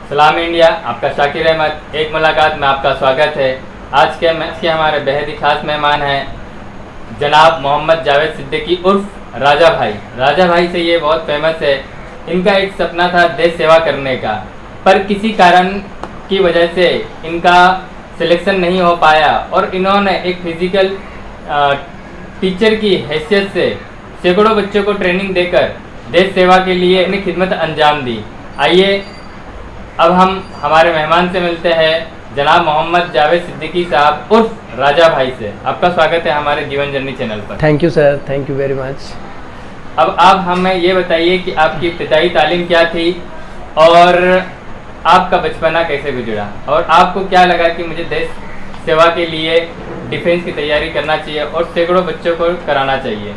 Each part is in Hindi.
सलाम इंडिया, आपका शाकिर अहमद। एक मुलाकात में आपका स्वागत है। आज के मैच के हमारे बेहद ही खास मेहमान हैं जनाब मोहम्मद जावेद सिद्दीकी उर्फ राजा भाई। राजा भाई से ये बहुत फेमस है। इनका एक सपना था देश सेवा करने का, पर किसी कारण की वजह से इनका सिलेक्शन नहीं हो पाया और इन्होंने एक फिजिकल टीचर की हैसियत से सैकड़ों बच्चों को ट्रेनिंग देकर देश सेवा के लिए अपनी खिदमत अंजाम दी। आइए अब हम हमारे मेहमान से मिलते हैं, जनाब मोहम्मद जावेद सिद्दीकी साहब उर्फ राजा भाई से। आपका स्वागत है हमारे जीवन जर्नी चैनल पर। Thank you sir, thank you very much. अब आप हमें ये बताइए कि आपकी इब्तिदाई तालीम क्या थी और आपका बचपना कैसे गुजरा, और आपको क्या लगा कि मुझे देश सेवा के लिए डिफेंस की तैयारी करना चाहिए और सैकड़ों बच्चों को कराना चाहिए।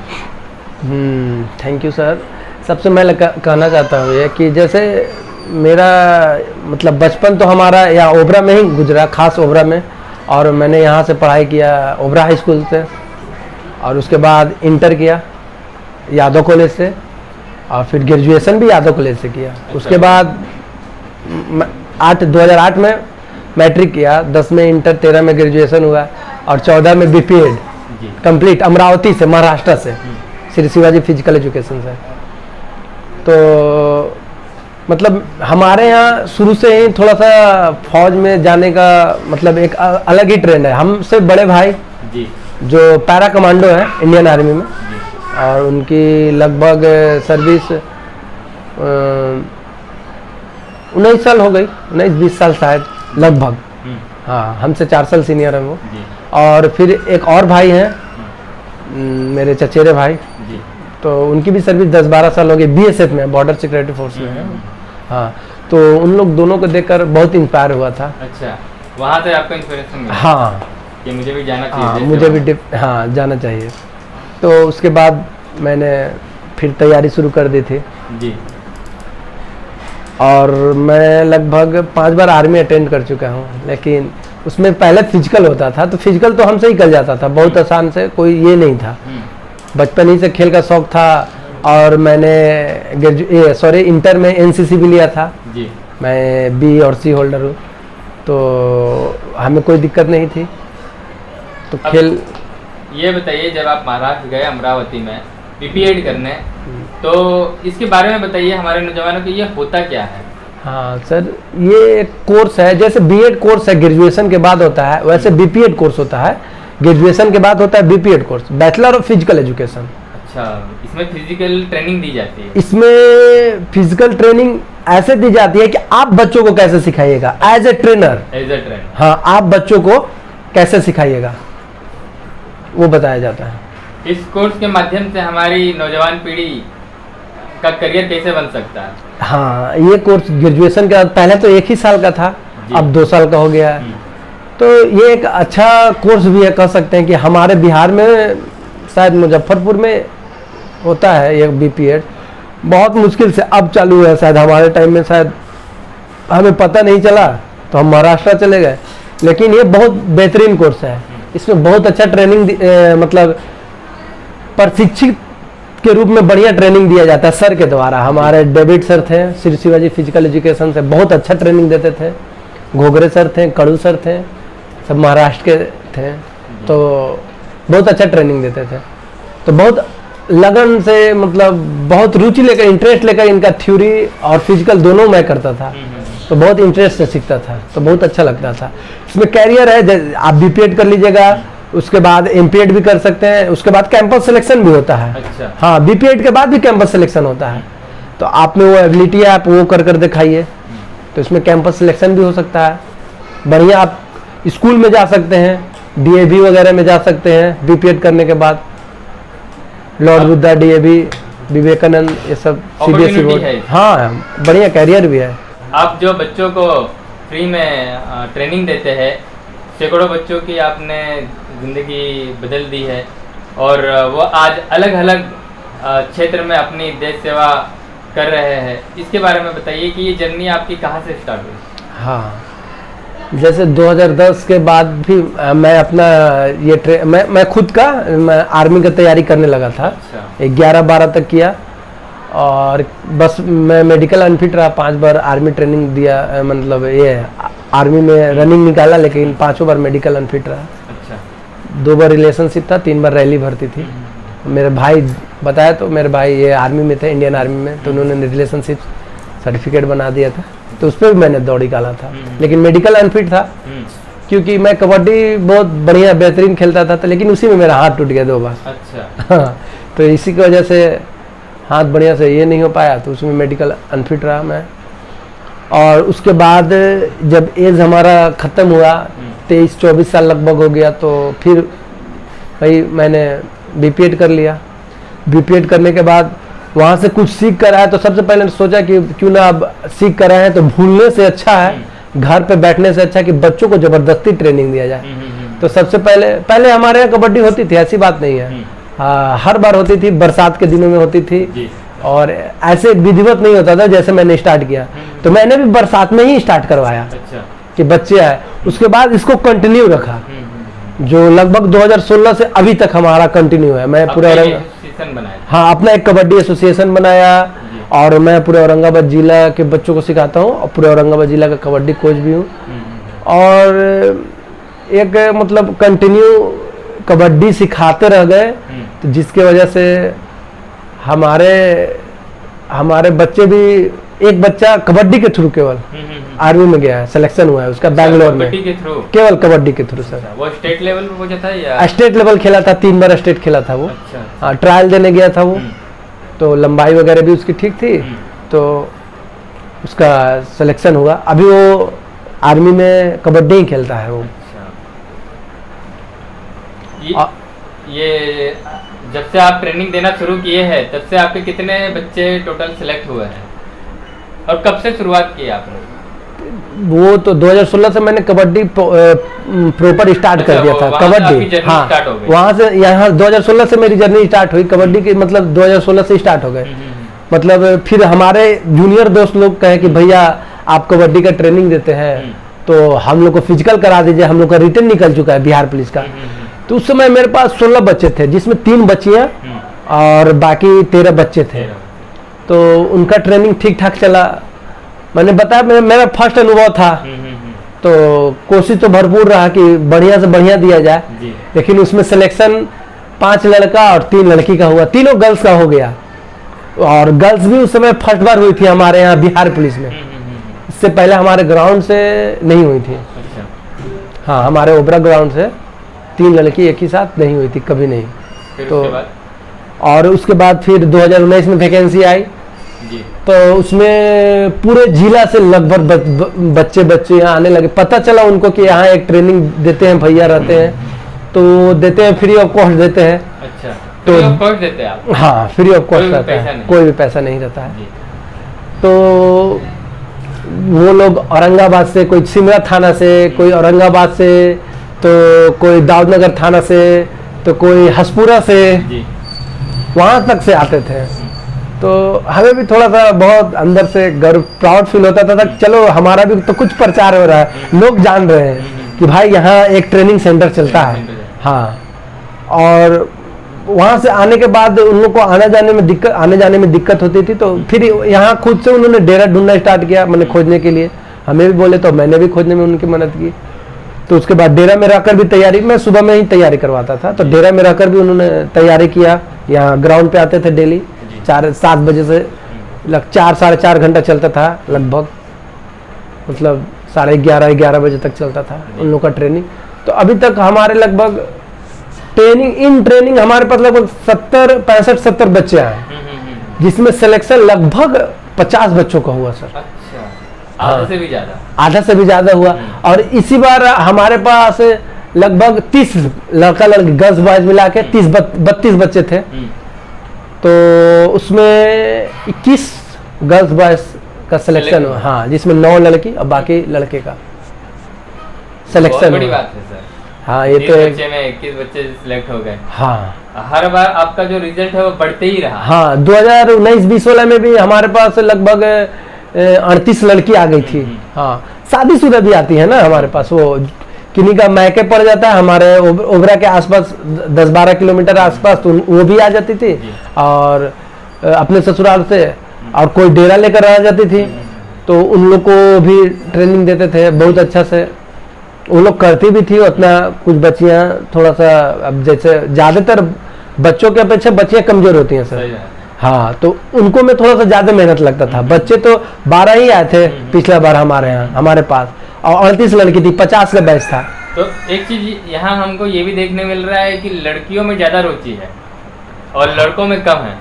Thank you sir. सबसे मैं कहना चाहता हूँ ये कि जैसे मेरा मतलब बचपन तो हमारा यहाँ ओबरा में ही गुजरा, खास ओबरा में, और मैंने यहाँ से पढ़ाई किया ओबरा हाई स्कूल से, और उसके बाद इंटर किया यादव कॉलेज से, और फिर ग्रेजुएशन भी यादव कॉलेज से किया। उसके बाद 2008 में मैट्रिक किया, 10 में इंटर, 13 में ग्रेजुएशन हुआ और 14 में बीपीएड कंप्लीट अमरावती से, महाराष्ट्र से, श्री शिवाजी फिजिकल एजुकेशन से। तो मतलब हमारे यहाँ शुरू से ही थोड़ा सा फौज में जाने का मतलब एक अलग ही ट्रेंड है। हमसे बड़े भाई जी जो पैरा कमांडो है इंडियन आर्मी में, और उनकी लगभग सर्विस 19 साल हो गई, 19-20 साल शायद लगभग। हाँ, हमसे 4 साल सीनियर है वो। और फिर एक और भाई हैं मेरे चचेरे भाई जी, तो उनकी भी सर्विस 10-12 साल हो गई, बीएसएफ में, बॉर्डर सिक्योरिटी फोर्स में है। हाँ, तो उन लोग दोनों को देखकर बहुत इंस्पायर हुआ था। अच्छा, वहाँ से आपको इंस्पिरेशन मिला? हाँ, कि मुझे भी जाना चाहिए। हाँ, मुझे भी जाना चाहिए। तो उसके बाद मैंने फिर तैयारी शुरू कर दी थी जी, और मैं लगभग 5 बार आर्मी अटेंड कर चुका हूँ, लेकिन उसमें पहले फिजिकल होता था, तो फिजिकल तो हमसे ही कर जाता था बहुत आसान से, कोई ये नहीं था। बचपन ही से खेल का शौक था, और मैंने इंटर में एनसीसी भी लिया था जी। मैं बी और सी होल्डर हूँ, तो हमें कोई दिक्कत नहीं थी। तो खेल ये बताइए, जब आप महाराष्ट्र गए अमरावती में बीपीएड करने, तो इसके बारे में बताइए हमारे नौजवानों को, ये होता क्या है? हाँ सर, ये एक कोर्स है, जैसे बीएड कोर्स है ग्रेजुएशन के बाद होता है, वैसे बीपीएड कोर्स होता है। ग्रेजुएशन के बाद होता है BPEd course, bachelor of physical education. अच्छा, इसमें फिजिकल ट्रेनिंग दी जाती है? इसमें फिजिकल ट्रेनिंग ऐसे दी जाती है कि आप बच्चों को कैसे सिखाइएगा एज ए ट्रेनर। हाँ, आप बच्चों को कैसे सिखाइएगा वो बताया जाता है। इस कोर्स के माध्यम से हमारी नौजवान पीढ़ी का करियर कैसे बन सकता है? हाँ, ये कोर्स ग्रेजुएशन का पहले तो 1 ही साल का था, अब 2 साल का हो गया है। तो ये एक अच्छा कोर्स भी है, कह सकते हैं कि हमारे बिहार में शायद मुजफ्फरपुर में होता है ये बीपीएड, बहुत मुश्किल से अब चालू है। शायद हमारे टाइम में शायद हमें पता नहीं चला तो हम महाराष्ट्र चले गए, लेकिन ये बहुत बेहतरीन कोर्स है। इसमें बहुत अच्छा ट्रेनिंग मतलब प्रशिक्षित के रूप में बढ़िया ट्रेनिंग दिया जाता है सर के द्वारा। हमारे डेविड सर थे श्री शिवाजी फिजिकल एजुकेशन से, बहुत अच्छा ट्रेनिंग देते थे। घोगरे सर थे, कड़ू सर थे, सब महाराष्ट्र के थे, तो बहुत अच्छा ट्रेनिंग देते थे। तो बहुत लगन से, मतलब बहुत रुचि लेकर, इंटरेस्ट लेकर इनका थ्योरी और फिजिकल दोनों मैं करता था, तो बहुत इंटरेस्ट से सीखता था, तो बहुत अच्छा लगता था। इसमें कैरियर है, आप बीपीएड कर लीजिएगा, उसके बाद एमपीएड भी कर सकते हैं, उसके बाद कैंपस सिलेक्शन भी होता है। अच्छा। हाँ, बीपीएड के बाद भी कैंपस सिलेक्शन होता है, तो आप में वो एबिलिटी है, आप वो कर दिखाइए, तो इसमें कैंपस सिलेक्शन भी हो सकता है। बढ़िया आप स्कूल में जा सकते हैं, डीएवी वगैरह में जा सकते हैं बीपीएड करने के बाद, लॉर्ड बुद्धा, डीएवी, विवेकानंद, ये सब सीबीएसई बोर्ड। हाँ, बढ़िया कैरियर भी है। आप जो बच्चों को फ्री में ट्रेनिंग देते हैं, सैकड़ों बच्चों की आपने ज़िंदगी बदल दी है, और वो आज अलग अलग क्षेत्र में अपनी देश सेवा कर रहे हैं। इसके बारे में बताइए कि ये जर्नी आपकी कहाँ से स्टार्ट हुई? हाँ, जैसे 2010 के बाद भी मैं अपना ये मैं खुद का आर्मी का तैयारी करने लगा था। अच्छा। 11-12 तक किया, और बस मैं मेडिकल अनफिट रहा, 5 बार आर्मी ट्रेनिंग दिया, मतलब ये आर्मी में रनिंग निकाला, लेकिन 5 बार मेडिकल अनफिट रहा। अच्छा। 2 बार रिलेशनशिप था, 3 बार रैली भर्ती थी। मेरे भाई बताया, तो मेरे भाई ये आर्मी में थे, इंडियन आर्मी में, तो उन्होंने रिलेशनशिप सर्टिफिकेट बना दिया था, तो उस पर भी मैंने दौड़ निकाला था, लेकिन मेडिकल अनफिट था क्योंकि मैं कबड्डी बहुत बढ़िया बेहतरीन खेलता था, तो लेकिन उसी में मेरा हाथ टूट गया 2 बार। अच्छा। हाँ, तो इसी की वजह से हाथ बढ़िया से ये नहीं हो पाया, तो उसमें मेडिकल अनफिट रहा मैं। और उसके बाद जब एज हमारा ख़त्म हुआ, 23-24 साल लगभग हो गया, तो फिर भाई मैंने बीपीएड कर लिया। बीपीएड करने के बाद वहाँ से कुछ सीख कर आया, तो सबसे पहले सोचा कि क्यों ना अब सीख कर आए हैं तो भूलने से अच्छा है, घर पे बैठने से अच्छा कि बच्चों को ज़बरदस्ती ट्रेनिंग दिया जाए। तो सबसे पहले हमारे यहाँ कबड्डी होती थी, ऐसी बात नहीं है, हर बार होती थी, बरसात के दिनों में होती थी, और ऐसे विधिवत नहीं होता था जैसे मैंने स्टार्ट किया। तो मैंने भी बरसात में ही स्टार्ट करवाया। अच्छा। कि बच्चे आए, उसके बाद इसको कंटिन्यू रखा, जो लगभग 2016 से अभी तक हमारा कंटिन्यू है। मैं पूरा हाँ, अपना एक कबड्डी एसोसिएशन बनाया, और मैं पूरे औरंगाबाद जिला के बच्चों को सिखाता हूँ, और पूरे औरंगाबाद जिला का कबड्डी कोच भी हूँ। और एक मतलब कंटिन्यू कबड्डी सिखाते रह गए, तो जिसके वजह से हमारे बच्चे भी, एक बच्चा कबड्डी के थ्रू केवल आर्मी में गया है, सिलेक्शन हुआ है उसका बैंगलोर में, केवल कबड्डी के थ्रू। सर वो स्टेट लेवल पे पहुंचा था या स्टेट लेवल खेला था, 3 बार स्टेट खेला था वो। अच्छा। हाँ, ट्रायल देने गया था वो, तो लंबाई वगैरह भी उसकी ठीक थी, तो उसका सिलेक्शन हुआ। अभी वो आर्मी में कबड्डी ही खेलता है वो। अच्छा। ये जब से आप ट्रेनिंग देना शुरू किए हैं, तब से आपके कितने बच्चे टोटल सिलेक्ट हुए हैं, और कब से शुरुआत की आपने? वो तो 2016 से मैंने कबड्डी प्रॉपर स्टार्ट कर दिया था, कबड्डी। हाँ, वहाँ से यहाँ 2016 से मेरी जर्नी स्टार्ट हुई कबड्डी की, मतलब 2016 से स्टार्ट हो गए। मतलब फिर हमारे जूनियर दोस्त लोग कहे कि भैया आप कबड्डी का ट्रेनिंग देते हैं, तो हम लोग को फिजिकल करा दीजिए, हम लोग का रिटर्न निकल चुका है बिहार पुलिस का। तो उस समय मेरे पास 16 बच्चे थे, जिसमें 3 बच्चियाँ और बाकी 13 बच्चे थे। तो उनका ट्रेनिंग ठीक ठाक चला। मैंने बताया, मेरा फर्स्ट अनुभव था, तो कोशिश तो भरपूर रहा कि बढ़िया से बढ़िया दिया जाए, लेकिन उसमें सिलेक्शन 5 लड़का और 3 लड़की का हुआ, तीनों गर्ल्स का हो गया। और गर्ल्स भी उस समय फर्स्ट बार हुई थी हमारे यहाँ बिहार पुलिस में, इससे पहले हमारे ग्राउंड से नहीं हुई थी। हाँ, हमारे ओबरा ग्राउंड से 3 लड़की एक ही साथ नहीं हुई थी, कभी नहीं। तो और उसके बाद फिर 2019 में वैकेंसी आई, तो उसमें पूरे जिला से लगभग बच्चे यहाँ आने लगे। पता चला उनको कि यहाँ एक ट्रेनिंग देते हैं भैया, रहते हैं, तो देते हैं, फ्री ऑफ कॉस्ट देते हैं। अच्छा, तो फ्री ऑफ कॉस्ट देते हैं आप? हाँ, फ्री ऑफ कॉस्ट रहता है, कोई भी पैसा नहीं रहता है। तो वो लोग औरंगाबाद से, कोई सिमरा थाना से, कोई औरंगाबाद से, तो कोई दाऊदनगर थाना से, तो कोई हसपुरा से, वहाँ तक से आते थे। तो हमें भी थोड़ा सा बहुत अंदर से गर्व, प्राउड फील होता था चलो हमारा भी तो कुछ प्रचार हो रहा है, लोग जान रहे हैं कि भाई यहाँ एक ट्रेनिंग सेंटर चलता है। हाँ, और वहाँ से आने के बाद उन लोग को आने जाने में दिक्कत होती थी, तो फिर यहाँ खुद से उन्होंने डेरा ढूंढना स्टार्ट किया, मैंने खोजने के लिए। हमें भी बोले तो मैंने भी खोजने में उनकी मदद की। तो उसके बाद डेरा में रहकर भी तैयारी, मैं सुबह में ही तैयारी करवाता था, तो डेरा में रहकर भी उन्होंने तैयारी किया। यहाँ ग्राउंड पे आते थे डेली 4-7 बजे से 4-4.5 घंटा चलता था लगभग, मतलब 11:30 बजे तक चलता था उन लोग का ट्रेनिंग। तो अभी तक हमारे लगभग ट्रेनिंग हमारे पास लगभग 65-70 बच्चे आए, जिसमें सिलेक्शन लगभग 50 बच्चों का हुआ सर। आधा से भी ज्यादा, आधा से भी ज्यादा हुआ। और इसी बार हमारे पास लगभग 30 लड़का लड़की गर्ल्स बॉयज मिला के 32 बच्चे थे। तो उसमें 21 गर्ल्स बॉयज का सिलेक्शन हुआ। हाँ, जिसमें 9 लड़की और बाकी लड़के का सिलेक्शन। बड़ी बात है सर। हाँ, ये तो बच्चे में 21 बच्चे सिलेक्ट हो गए। हाँ, हर बार आपका जो रिजल्ट है वो बढ़ते ही रहा। हाँ, 2019-20 वाला में भी हमारे पास लगभग 38 लड़की आ गई थी। हाँ, शादीशुदा भी आती है ना हमारे पास, वो किन्हीं का मैके पड़ जाता है हमारे ओबरा के आसपास 10-12 किलोमीटर आसपास, तो वो भी आ जाती थी। और अपने ससुराल से, और कोई डेरा लेकर आ जाती थी तो उन लोग को भी ट्रेनिंग देते थे बहुत अच्छा से। वो लोग करती भी थी उतना, कुछ बच्चियां थोड़ा सा, अब जैसे ज़्यादातर बच्चों के अपेक्षा बच्चियां कमज़ोर होती हैं सर। हाँ, तो उनको में थोड़ा सा ज़्यादा मेहनत लगता था। बच्चे तो 12 ही आए थे पिछला बार हमारे यहाँ, हमारे पास, और 38 लड़की थी, 50 का बैच था। तो एक चीज यहाँ हमको ये भी देखने मिल रहा है कि लड़कियों में ज्यादा रुचि है और लड़कों में कम है।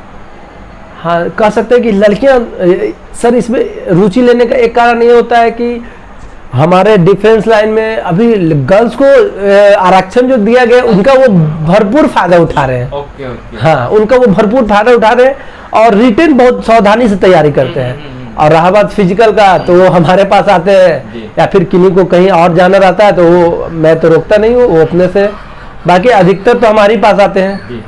हाँ, कह सकते हैं कि लड़कियां सर इसमें रुचि लेने का एक कारण ये होता है कि हमारे डिफेंस लाइन में अभी गर्ल्स को आरक्षण जो दिया गया उनका वो भरपूर फायदा उठा रहे हैं। ओके। हाँ, उनका वो भरपूर फायदा उठा रहे हैं और रिटेन बहुत सावधानी से तैयारी करते हैं। और रहा बात फिजिकल का, तो वो हमारे पास आते हैं, या फिर किन्हीं को कहीं और जाना रहता है तो वो मैं तो रोकता नहीं हूँ, वो अपने से, बाकी अधिकतर तो हमारे पास आते हैं।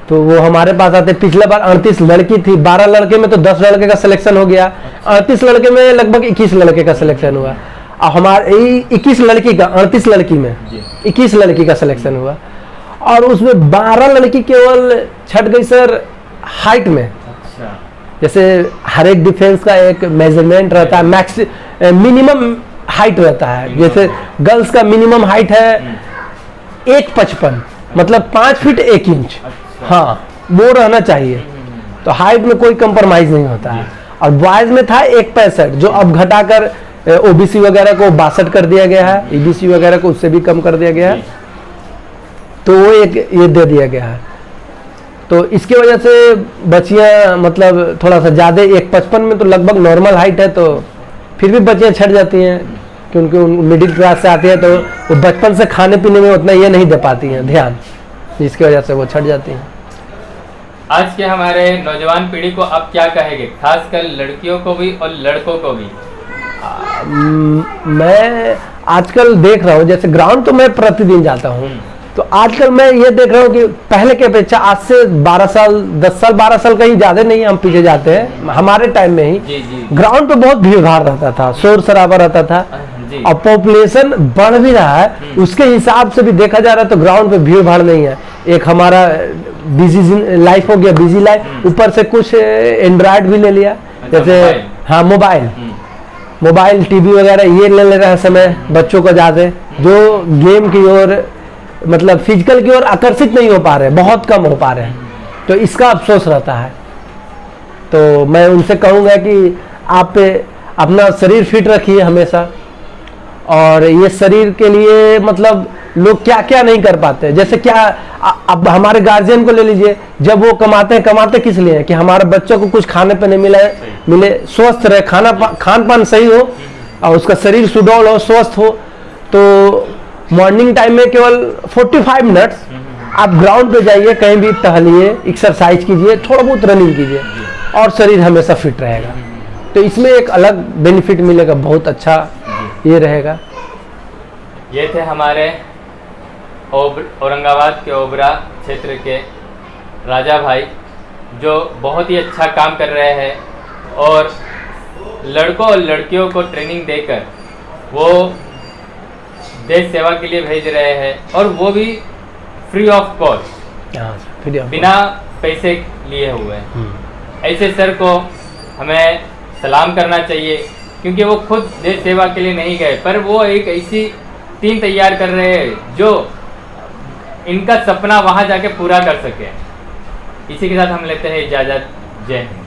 तो वो हमारे पास आते। पिछले बार 38 लड़की थी, 12 लड़के में तो 10 लड़के का सिलेक्शन हो गया, 38 लड़के में लगभग 21 लड़के का सिलेक्शन हुआ। और हमारे 21 लड़की का, 38 लड़की में 21 लड़की का सिलेक्शन हुआ, और उसमें 12 लड़की केवल छट गई सर हाइट में। जैसे हर एक डिफेंस का एक मेजरमेंट रहता है, मिनिमम हाइट रहता है। जैसे गर्ल्स का मिनिमम हाइट है 1.55, मतलब 5 फीट 1 इंच। हाँ, वो रहना चाहिए, तो हाइट में कोई कंप्रोमाइज नहीं होता है। और बॉयज में था 1.65, जो अब घटाकर ओबीसी वगैरह को 62 कर दिया गया है, ईबीसी वगैरह को उससे भी कम कर दिया गया है, तो वो एक ये दे दिया गया है। तो इसके वजह से बच्चियां मतलब थोड़ा सा ज़्यादा, 1.55 में तो लगभग नॉर्मल हाइट है, तो फिर भी बच्चियां छट जाती हैं क्योंकि मिडिल क्लास से आती है, तो वो बचपन से खाने पीने में उतना ये नहीं दे पाती हैं ध्यान, जिसकी वजह से वो छट जाती हैं। आज के हमारे नौजवान पीढ़ी को आप क्या कहेंगे, खासकर लड़कियों को भी और लड़कों को भी? मैं आजकल देख रहा हूँ, जैसे ग्राउंड तो मैं प्रतिदिन जाता हूँ, तो आजकल मैं ये देख रहा हूँ कि पहले के अपेक्षा आज से 12 साल 10 साल 12 साल कहीं ज़्यादा नहीं, हम पीछे जाते हैं, हमारे टाइम में ही ग्राउंड पे बहुत भीड़ भाड़ रहता था, शोर शराबा रहता था, और पॉपुलेशन बढ़ भी रहा है, उसके हिसाब से भी देखा जा रहा है तो ग्राउंड पे भीड़ भाड़ नहीं है। एक हमारा बिजी लाइफ हो गया, बिजी लाइफ, ऊपर से कुछ एंड्रॉयड भी ले लिया, जैसे हाँ मोबाइल टीवी वगैरह ये ले रहा है समय बच्चों को ज़्यादा, जो गेम की ओर मतलब फिजिकल की ओर आकर्षित नहीं हो पा रहे, बहुत कम हो पा रहे हैं, तो इसका अफसोस रहता है। तो मैं उनसे कहूँगा कि आप अपना शरीर फिट रखिए हमेशा, और ये शरीर के लिए मतलब लोग क्या क्या नहीं कर पाते, जैसे क्या अब हमारे गार्जियन को ले लीजिए, जब वो कमाते किस लिए कि हमारे बच्चों को कुछ खाने पे नहीं मिले, स्वस्थ रहे, खान पान सही हो और उसका शरीर सुडौल हो, स्वस्थ हो, तो मॉर्निंग टाइम में केवल 45 मिनट्स आप ग्राउंड पे जाइए, कहीं भी टहलिए, एक्सरसाइज कीजिए, थोड़ा बहुत रनिंग कीजिए, और शरीर हमेशा फिट रहेगा। तो इसमें एक अलग बेनिफिट मिलेगा, बहुत अच्छा ये रहेगा। ये थे हमारे औरंगाबाद के ओबरा क्षेत्र के राजा भाई, जो बहुत ही अच्छा काम कर रहे हैं और लड़कों और लड़कियों को ट्रेनिंग देकर वो देश सेवा के लिए भेज रहे हैं, और वो भी फ्री ऑफ कॉस्ट, बिना पैसे लिए हुए। ऐसे सर को हमें सलाम करना चाहिए, क्योंकि वो खुद देश सेवा के लिए नहीं गए, पर वो एक ऐसी टीम तैयार कर रहे हैं जो इनका सपना वहां जाके पूरा कर सके। इसी के साथ हम लेते हैं इजाज़त। जय हिंद।